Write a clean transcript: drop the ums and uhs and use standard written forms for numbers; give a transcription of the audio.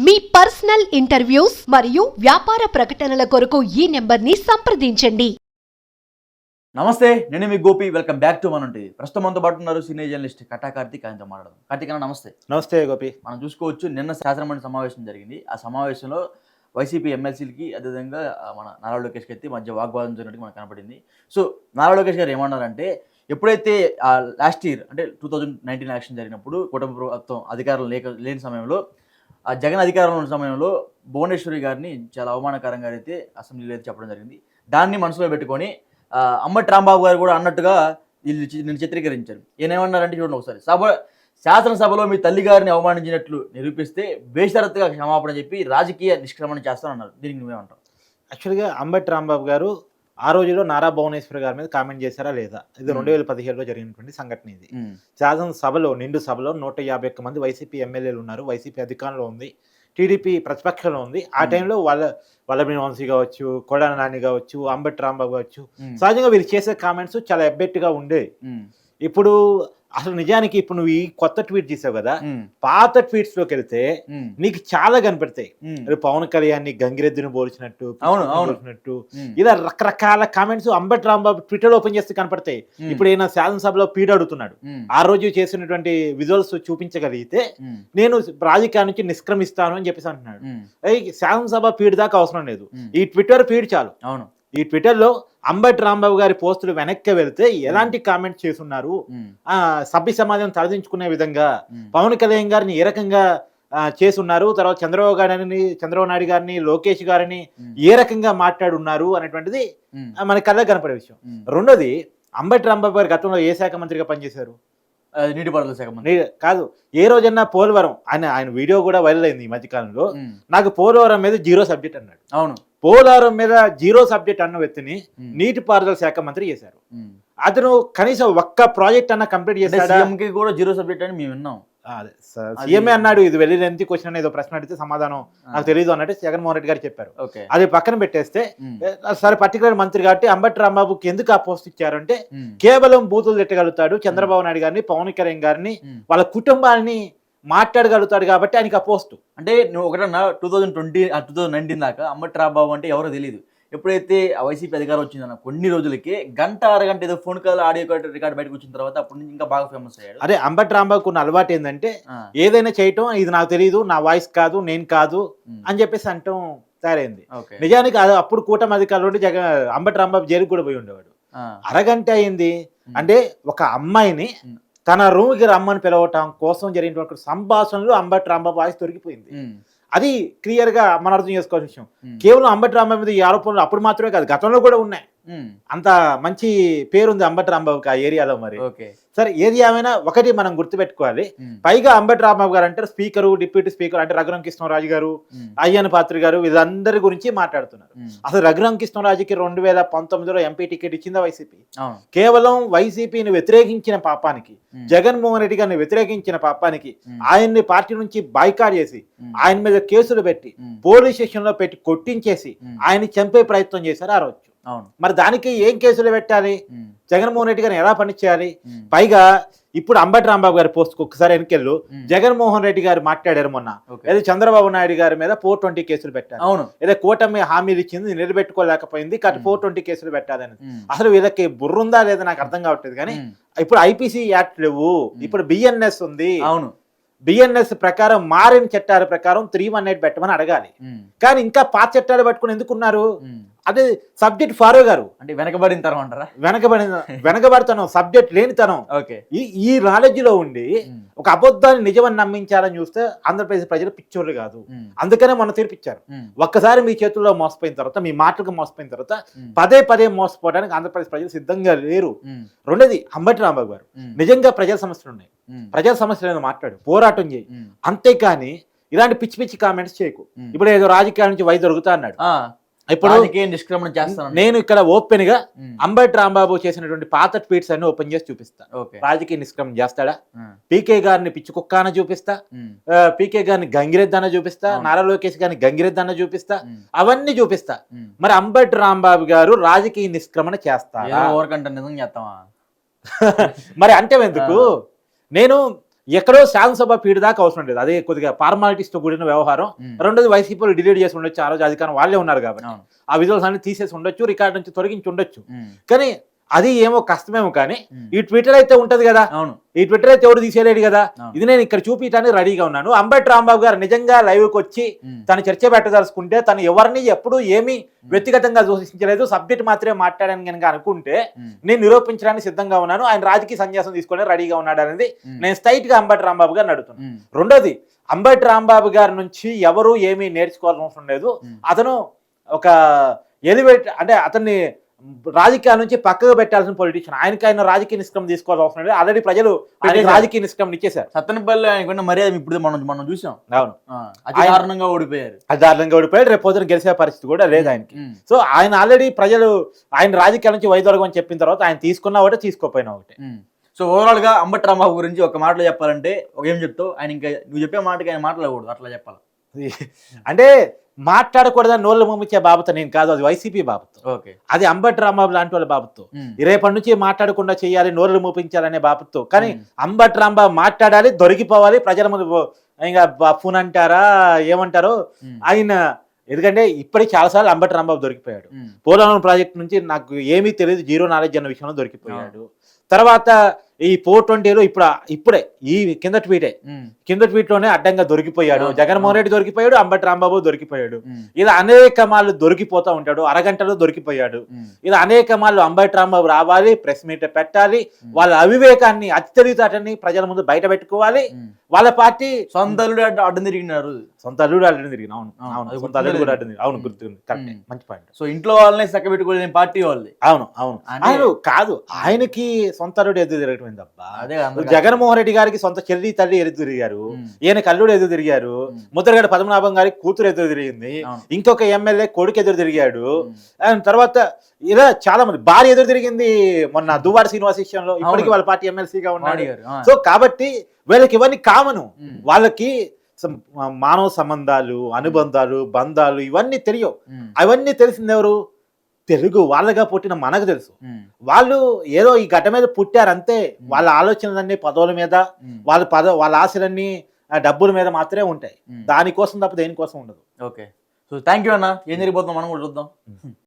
మీ personal interviews మరియు వ్యాపార ప్రకటనల కొరకు ఈ నెంబర్ని సంప్రదించండి. నమస్తే, నేను మీ గోపి. వెల్కమ్ బ్యాక్ టు మన టీవీ. ప్రస్తుతం మనతో పాటు ఉన్నారు సీనియర్ జర్నలిస్ట్ కట్టా కార్తీక్. ఆయనతో మాట్లాడదాం. కార్తీక్ అన్న నమస్తే. నమస్తే గోపి. మనం చూసుకోవచ్చు, నిన్న శాసనమండలి సమావేశం జరిగింది. ఆ సమావేశంలో వైసీపీ ఎమ్మెల్సీలకి అదేవిధంగా మన నారా లోకేష్కి అయితే మధ్య వాగ్వాదం జరిగినట్టు మనకు కనపడింది. సో నారా లోకేష్ గారు ఏమన్నారంటే, ఎప్పుడైతే లాస్ట్ ఇయర్ అంటే 2019 ఎలక్షన్ జరిగినప్పుడు కూటమి ప్రభుత్వం అధికారం లేని సమయంలో, జగన్ అధికారంలో ఉన్న సమయంలో భువనేశ్వరి గారిని చాలా అవమానకరంగా అయితే అసెంబ్లీలో అయితే చెప్పడం జరిగింది. దాన్ని మనసులో పెట్టుకొని అంబటి రాంబాబు గారు కూడా అన్నట్టుగా వీళ్ళు చిత్రీకరించారు. ఈయన ఏమన్నారంటే, చూడండి ఒకసారి, శాసనసభలో మీ తల్లి గారిని అవమానించినట్లు నిరూపిస్తే బేషరతుగా క్షమాపణ చెప్పి రాజకీయ నిష్క్రమణ చేస్తానన్నారు. దీనికి నువ్వేమంటావు? యాక్చువల్గా అంబటి రాంబాబు గారు ఆ రోజులో నారా భువనేశ్వర్ గారి మీద కామెంట్ చేశారా లేదా? ఇది 2017లో జరిగినటువంటి సంఘటన. ఇది శాసనసభలో నిండు సభలో 151 మంది వైసీపీ ఎమ్మెల్యేలు ఉన్నారు. వైసీపీ అధికారంలో ఉంది, టీడీపీ ప్రతిపక్షంలో ఉంది. ఆ టైంలో వల్లభనేని వంశీ కావచ్చు, కొడాలి నాని కావచ్చు, అంబటి రాంబాబు కావచ్చు, సహజంగా వీళ్ళు చేసే కామెంట్స్ చాలా ఎబ్బెట్టుగా ఉండేవి. ఇప్పుడు అసలు నిజానికి ఇప్పుడు నువ్వు ఈ కొత్త ట్వీట్ చేసావు కదా, పాత ట్వీట్స్ లోకి వెళ్తే నీకు చాలా కనపడతాయి. పవన్ కళ్యాణ్ గంగిరెద్దుని పోల్చినట్టు, ఇలా రకరకాల comments Ambati Rambabu Twitter open చేస్తే కనపడతాయి. ఇప్పుడు ఈయన శాసనసభలో పీడ అడుగుతున్నాడు. ఆ రోజు చేసినటువంటి విజువల్స్ చూపించగలిగితే నేను రాజకీయాల నుంచి నిష్క్రమిస్తాను అని చెప్పేసి అంటున్నాడు. శాసనసభ పీడ దాకా అవసరం లేదు, ఈ ట్విట్టర్ పీడ్ చాలు. అవును, ఈ ట్విట్టర్లో అంబటి రాంబాబు గారి పోస్టులు వెనక్కి వెళ్తే ఎలాంటి కామెంట్స్ చేస్తున్నారు, సభ్య సమాజం తలదించుకునే విధంగా పవన్ కళ్యాణ్ గారిని ఏ రకంగా చేసున్నారు, తర్వాత చంద్రబాబు నాయుడు గారిని, లోకేష్ గారిని ఏ రకంగా మాట్లాడున్నారు అనేటువంటిది మన కళ్ళ కనపడే విషయం. రెండోది, అంబటి రాంబాబు గారు గతంలో ఏ శాఖ మంత్రిగా పనిచేశారు? నీటిపారుదల శాఖ మంత్రి కాదు. ఏ రోజన్నా పోలవరం, ఆయన వీడియో కూడా వైరల్ అయింది ఈ మధ్యకాలంలో, నాకు పోలవరం మీద 0 సబ్జెక్ట్ అన్నాడు. అవును, పోలవరం మీద 0 సబ్జెక్ట్ అన్న వ్యక్తిని నీటిపారుదల శాఖ మంత్రి చేశారు. అతను కనీసం ఒక్క ప్రాజెక్ట్ అన్న కంప్లీట్ చేశాడు. సీఎంకి కూడా 0 సబ్జెక్ట్ అని మేము విన్నాం. సీఎంఏ అన్నాడు. ఇది వెరీ లెంతీ క్వశ్చన్, ఏదో ప్రశ్న అడిగితే సమాధానం నాకు తెలియదు అన్నట్టు జగన్మోహన్ రెడ్డి గారు చెప్పారు. అది పక్కన పెట్టేస్తే, సరే పర్టికులర్ మంత్రి కాబట్టి అంబటి రాంబాబుకి ఎందుకు ఆ పోస్ట్ ఇచ్చారంటే, కేవలం బూతులు తిట్టగలుగుతాడు, చంద్రబాబు నాయుడు గారిని, పవన్ కళ్యాణ్ గారిని, వాళ్ళ కుటుంబాన్ని మాట్లాడగలుగుతాడు కాబట్టి ఆయనకి ఆ పోస్టు. అంటే నువ్వు ఒకటన్నా 2019 దాకా అంబటి రాంబాబు అంటే ఎవరో తెలియదు. ఎప్పుడైతే ఆ వైసీపీ అధికారం వచ్చిందన్న కొన్ని రోజులకి గంట అరగంట ఏదో ఫోన్ కాల్ ఆడియో రికార్డ్ బయటకు వచ్చిన తర్వాత అప్పటి నుంచి ఇంకా బాగా ఫేమస్ అయ్యాడు. అదే అంబటి రాంబాబుకు ఉన్న అలవాటు ఏంటంటే, ఏదైనా చేయటం, ఇది నాకు తెలియదు, నా వాయిస్ కాదు, నేను కాదు అని చెప్పేసి అంటాం తయారైంది. నిజానికి అది అప్పుడు కూటమి అధికారులు అంబటి రాంబాబు జైలుకి కూడా పోయి ఉండేవాడు. అరగంట అయింది అంటే ఒక అమ్మాయిని తన రూమ్కి రమ్మని పిలవటం కోసం జరిగినటువంటి సంభాషణలో అంబటి రాంబాబు వాయిస్ దొరికిపోయింది. అది క్లియర్ గా మనం అర్థం చేసుకోవాల్సిన విషయం. కేవలం అంబటి రాంబాబు మీద ఈ ఆరోపణలు అప్పుడు మాత్రమే కాదు, గతంలో కూడా ఉన్నాయి. అంత మంచి పేరుంది అంబటి రాంబాబుకి ఆ ఏరియాలో. మరి సరే, ఏది ఏమైనా ఒకటి మనం గుర్తుపెట్టుకోవాలి. పైగా అంబటి రాంబాబు గారు అంటే స్పీకరు, డిప్యూటీ స్పీకర్ అంటే రఘురామ కృష్ణరాజు గారు, అయ్యన్న పాత్రి గారు, వీళ్ళందరి గురించి మాట్లాడుతున్నారు. అసలు రఘురామ కృష్ణరాజుకి 2019లో ఎంపీ టికెట్ ఇచ్చిందా వైసీపీ? కేవలం వైసీపీని వ్యతిరేకించిన పాపానికి, జగన్మోహన్ రెడ్డి గారిని వ్యతిరేకించిన పాపానికి ఆయన్ని పార్టీ నుంచి బాయ్కాట్ చేసి, ఆయన మీద కేసులు పెట్టి, పోలీస్ స్టేషన్ లో పెట్టి కొట్టించేసి ఆయన్ని చంపే ప్రయత్నం చేశారు ఆ రోజు. మరి దానికి ఏం కేసులు పెట్టాలి? జగన్మోహన్ రెడ్డి గారిని ఎలా పనిచేయాలి? పైగా ఇప్పుడు అంబటి రాంబాబు గారి పోస్ట్ ఒక్కసారి వెనకెళ్ళు, జగన్మోహన్ రెడ్డి గారు మాట్లాడారు మొన్న, ఏదో చంద్రబాబు నాయుడు గారి మీద 420 కేసులు పెట్టారు, ఏదో కూటమి హామీలు ఇచ్చింది నిలబెట్టుకోలేకపోయింది కాబట్టి 420 కేసులు పెట్టాలని. అసలు వీళ్ళకి బుర్రుందా లేదా నాకు అర్థం కావట్లేదు. కానీ ఇప్పుడు ఐపీసీ యాక్ట్ లేవు, ఇప్పుడు బిఎన్ఎస్ ఉంది. అవును, బిఎన్ఎస్ ప్రకారం మారిన చట్టాల ప్రకారం 318 పెట్టమని అడగాలి. కానీ ఇంకా పాత చట్టాలు పట్టుకుని ఎందుకున్నారు? అదే సబ్జెక్ట్ ఫారో గారు అంటే వెనకబడిన తరం అంటారా? వెనకబడితనం, సబ్జెక్ట్ లేనితనం. ఈ నాలెడ్జ్ లో ఉండి ఒక అబద్ధాన్ని నిజమని నమ్మించాలని చూస్తే ఆంధ్రప్రదేశ్ ప్రజలు పిచ్చోళ్ళు కాదు. అందుకనే మనం తీర్పిచ్చారు. ఒక్కసారి మీ చేతుల్లో మోసపోయిన తర్వాత, మీ మాటలకు మోసపోయిన తర్వాత పదే మోసపోవడానికి ఆంధ్రప్రదేశ్ ప్రజలు సిద్ధంగా లేరు. రెండోది, అంబటి రాంబాబు గారు నిజంగా ప్రజల సమస్యలు ఉన్నాయి, ప్రజల సమస్యలను మాట్లాడు, పోరాటం చేయి, అంతేకాని ఇలాంటి పిచ్చి పిచ్చి కామెంట్స్ చేయకు. ఇప్పుడు ఏదో రాజకీయాల నుంచి వై దొరుకుతా అన్నాడు. ఇప్పుడు నిష్క్రమణ చేస్తాను. నేను ఇక్కడ ఓపెన్ గా అంబటి రాంబాబు చేసినటువంటి పాత ట్వీట్స్ అన్ని ఓపెన్ చేసి చూపిస్తా. రాజకీయ నిష్క్రమణ చేస్తాడా? పీకే గారిని పిచ్చి కుక్క అన్న చూపిస్తా, పీకే గారిని గంగిరెద్దు అన్న చూపిస్తా, నారా లోకేష్ గారిని గంగిరెద్దు అన్న చూపిస్తా, అవన్నీ చూపిస్తా. మరి అంబటి రాంబాబు గారు రాజకీయ నిష్క్రమణ చేస్తారా? ఓవర్ కంటే నిజం చేస్తావా? మరి అంటే ఎందుకు? నేను ఎక్కడో శాసనసభ పీడి దాకా అవసరం లేదు, అదే కొద్దిగా ఫార్మాలిటీస్ తో కూడిన వ్యవహారం. రెండోది వైసీపీలో డిలీట్ చేసి ఉండొచ్చు, ఆ రోజు అధికారం వాళ్ళే ఉన్నారు కాబట్టి ఆ విజువల్స్ అన్ని తీసేసి ఉండొచ్చు, రికార్డ్ నుంచి తొలగించి ఉండొచ్చు. కానీ అది ఏమో కష్టమేమో, కానీ ఈ ట్విట్టర్ అయితే ఉంటది కదా, ఈ ట్విట్టర్ అయితే ఎవరు తీసేయలేడు కదా. ఇది నేను ఇక్కడ చూపించడానికి రెడీగా ఉన్నాను. అంబటి రాంబాబు గారు నిజంగా లైవ్కి వచ్చి తను చర్చ పెట్టదలుచుకుంటే, తను ఎవరిని ఎప్పుడు ఏమీ వ్యక్తిగతంగా దూషించలేదు, సబ్జెక్ట్ మాత్రమే మాట్లాడని కనుక అనుకుంటే నేను నిరూపించడానికి సిద్ధంగా ఉన్నాను. ఆయన రాజకీయ సన్యాసం తీసుకునే రెడీగా ఉన్నాడు అనేది నేను స్ట్రైట్ గా అంబటి రాంబాబు గారిని అడుగుతున్నాను. రెండోది, అంబటి రాంబాబు గారి నుంచి ఎవరు ఏమీ నేర్చుకోవాల్సిన అవసరం లేదు. అతను ఒక ఎలివేట్ అంటే అతన్ని రాజకీయాల నుంచి పక్కగా పెట్టాల్సిన పొలిటీషియన్. ఆయన రాజకీయ నిష్క్రమం తీసుకోవాల్సిన అవసరం లేదు. ఆల్రెడీ ప్రజలు రాజకీయ నిష్క్రమం ఇచ్చేశారు. సత్తెనపల్లి ఆయనకున్న మర్యాద ఇప్పుడు మనం చూసాం. అవును, దారుణంగా ఓడిపోయారు. రేపు పొద్దున గెలిచే పరిస్థితి కూడా లేదు ఆయనకి. సో ఆయన ఆల్రెడీ ప్రజలు ఆయన రాజకీయాల నుంచి వైదొలగం అని చెప్పిన తర్వాత ఆయన తీసుకున్నా ఒకటే, తీసుకోపోయినా ఒకటే. సో ఓవరాల్ గా అంబటి రాంబాబు గురించి ఒక మాటలో చెప్పాలంటే ఏం చెప్తావు? ఆయన ఇంకా నువ్వు చెప్పే మాటకి ఆయన మాట్లాడకూడదు, అట్లా చెప్పాలి. అంటే మాట్లాడకూడదని నోళ్ళు మమ్మిచ్చే బాబుతో నేను కాదు, అది వైసీపీ బాబుతో. అది అంబటి రాంబాబు లాంటి వాళ్ళ బాబుతో. రేపటి నుంచి మాట్లాడకుండా చేయాలి, నోళ్ళు మూపించాలనే బాబుతో. కానీ అంబటి రాంబాబు మాట్లాడాలి, దొరికిపోవాలి, ప్రజల ముందు ఇంకా ఫోన్ అంటారా ఏమంటారో ఆయన. ఎందుకంటే ఇప్పటికి చాలాసార్లు అంబటి రాంబాబు దొరికిపోయాడు. పోలవరం ప్రాజెక్ట్ నుంచి నాకు ఏమీ తెలియదు, జీరో నాలెడ్జ్ అన్న విషయంలో దొరికిపోయాడు. తర్వాత ఈ 420లో ఇప్పుడే ఈ కింద ట్వీట్ లోనే అడ్డంగా దొరికిపోయాడు. జగన్మోహన్ రెడ్డి దొరికిపోయాడు, అంబటి రాంబాబు దొరికిపోయాడు. ఇలా అనేక మార్లు దొరికిపోతా ఉంటాడు, అరగంటలో దొరికిపోయాడు. ఇలా అనేక మార్లు అంబటి రాంబాబు రావాలి, ప్రెస్ మీట్ పెట్టాలి, వాళ్ళ అవివేకాన్ని అతి తెలివితేటని ప్రజల ముందు బయట పెట్టుకోవాలి. వాళ్ళ పార్టీ సొంత అల్లుడు అడ్డం తిరిగినారు. సొంత అల్లుడు అడ్డం తిరిగిన అవును, సొంత అల్లుడు కూడా అడ్డం తిరిగి, అవును, గుర్తుంది, కరెక్ట్, మంచి పాయింట్. సో ఇంట్లో వాళ్ళని చక్క పెట్టుకోలేని పార్టీ వాళ్ళది. అవును కాదు, ఆయనకి సొంత అల్లుడు ఎదురు తిరగటం ఏందబ్బా. జగన్మోహన్ రెడ్డి గారికి సొంత చెల్లి తల్లి ఎదురు తిరిగారు, ఈయన కల్లుడు ఎదురు తిరిగారు, ముద్రగడ పద్మనాభం గారికి కూతురు ఎదురు తిరిగింది, ఇంకొక ఎమ్మెల్యే కొడుకు ఎదురు తిరిగాడు. తర్వాత ఇలా చాలా మంది భార్య ఎదురు తిరిగింది మొన్న దువ్వాడ శ్రీనివాస్ విషయంలో. ఇప్పటికీ వాళ్ళ పార్టీ ఎమ్మెల్సీగా ఉన్నాడు. సో కాబట్టి వీళ్ళకి ఇవన్నీ కామను. వాళ్ళకి మానవ సంబంధాలు, అనుబంధాలు, బంధాలు ఇవన్నీ తెలియవు. అవన్నీ తెలిసింది ఎవరు? తెలుగు వాళ్ళగా పుట్టిన మనకు తెలుసు. వాళ్ళు ఏదో ఈ గడ్డ మీద పుట్టారంతే. వాళ్ళ ఆలోచనలన్నీ పదవుల మీద, వాళ్ళ ఆశలన్నీ డబ్బుల మీద మాత్రమే ఉంటాయి. దానికోసం తప్ప దేనికోసం ఉండదు. ఓకే, సో థ్యాంక్ యూ అన్న. ఏం జరిగిపోతుందో మనం కూడా చూద్దాం.